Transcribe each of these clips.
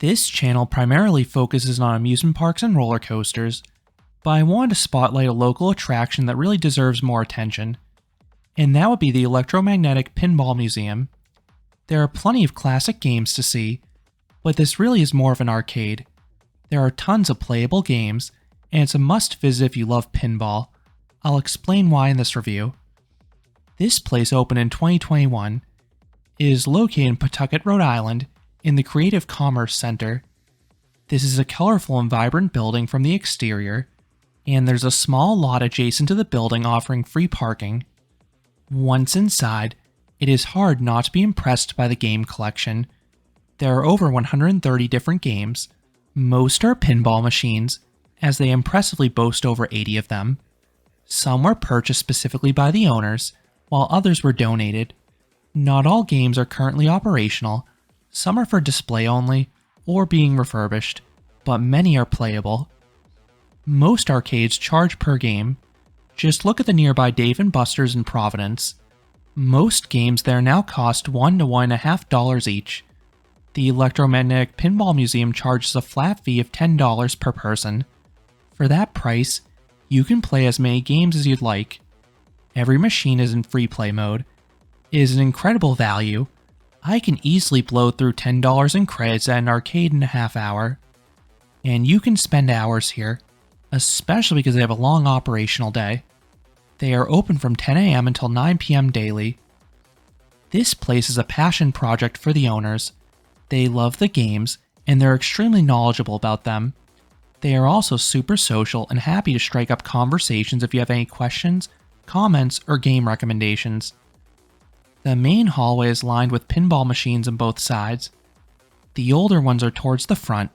This channel primarily focuses on amusement parks and roller coasters, but I wanted to spotlight a local attraction that really deserves more attention, and that would be the Electromagnetic Pinball Museum. There are plenty of classic games to see, but this really is more of an arcade. There are tons of playable games, and it's a must visit if you love pinball. I'll explain why in this review. This place opened in 2021. It is located in Pawtucket, Rhode Island, in the Creative Commerce Center. This is a colorful and vibrant building from the exterior, and there's a small lot adjacent to the building offering free parking. Once inside, it is hard not to be impressed by the game collection. There are over 130 different games. Most are pinball machines, as they impressively boast over 80 of them. Some were purchased specifically by the owners, while others were donated. Not all games are currently operational. Some are for display only, or being refurbished, but many are playable. Most arcades charge per game. Just look at the nearby Dave & Buster's in Providence. Most games there now cost $1 to $1.50 each. The Electromagnetic Pinball Museum charges a flat fee of $10 per person. For that price, you can play as many games as you'd like. Every machine is in free play mode. It is an incredible value. I can easily blow through $10 in credits at an arcade in a half hour. And you can spend hours here, especially because they have a long operational day. They are open from 10 a.m. until 9 p.m. daily. This place is a passion project for the owners. They love the games, and they're extremely knowledgeable about them. They are also super social and happy to strike up conversations if you have any questions, comments, or game recommendations. The main hallway is lined with pinball machines on both sides. The older ones are towards the front,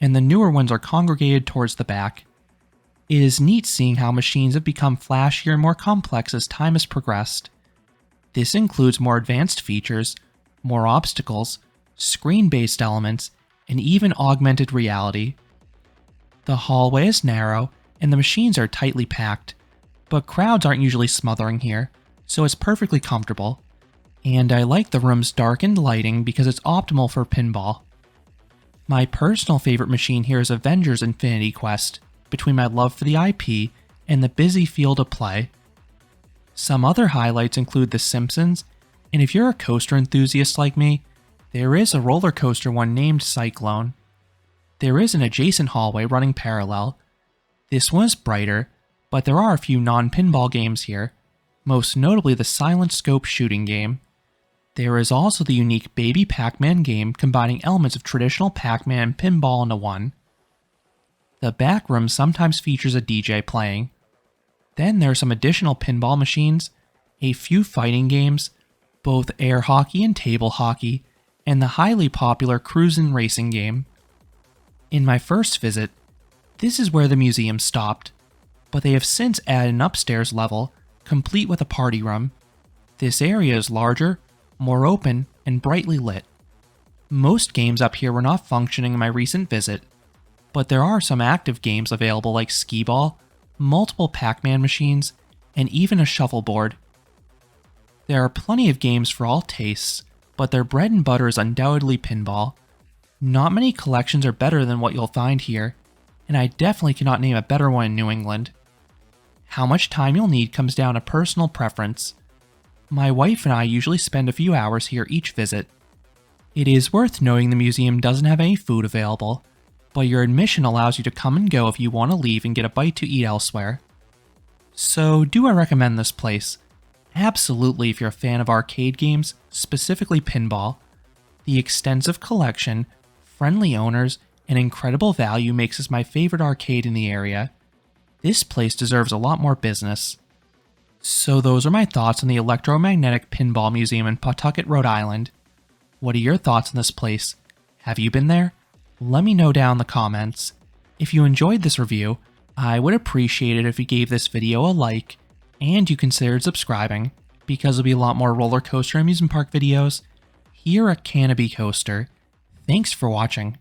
and the newer ones are congregated towards the back. It is neat seeing how machines have become flashier and more complex as time has progressed. This includes more advanced features, more obstacles, screen-based elements, and even augmented reality. The hallway is narrow, and the machines are tightly packed, but crowds aren't usually smothering here, so it's perfectly comfortable. And I like the room's darkened lighting because it's optimal for pinball. My personal favorite machine here is Avengers Infinity Quest, between my love for the IP and the busy field of play. Some other highlights include The Simpsons, and if you're a coaster enthusiast like me, there is a roller coaster one named Cyclone. There is an adjacent hallway running parallel. This one is brighter, but there are a few non-pinball games here, most notably the Silent Scope shooting game. There is also the unique Baby Pac-Man game combining elements of traditional Pac-Man and pinball into one. The back room sometimes features a DJ playing. Then there are some additional pinball machines, a few fighting games, both air hockey and table hockey, and the highly popular Cruisin' racing game. In my first visit, this is where the museum stopped, but they have since added an upstairs level, complete with a party room. This area is larger, more open, and brightly lit. Most games up here were not functioning in my recent visit, but there are some active games available like skee-ball, multiple Pac-Man machines, and even a shuffleboard. There are plenty of games for all tastes, but their bread and butter is undoubtedly pinball. Not many collections are better than what you'll find here, and I definitely cannot name a better one in New England. How much time you'll need comes down to personal preference. My wife and I usually spend a few hours here each visit. It is worth noting the museum doesn't have any food available, but your admission allows you to come and go if you want to leave and get a bite to eat elsewhere. So, do I recommend this place? Absolutely if you're a fan of arcade games, specifically pinball. The extensive collection, friendly owners, and incredible value makes this my favorite arcade in the area. This place deserves a lot more business. So those are my thoughts on the Electromagnetic Pinball Museum in Pawtucket, Rhode Island. What are your thoughts on this place? Have you been there? Let me know down in the comments. If you enjoyed this review, I would appreciate it if you gave this video a like, and you considered subscribing, because there'll be a lot more roller coaster amusement park videos here at Canopy Coaster. Thanks for watching.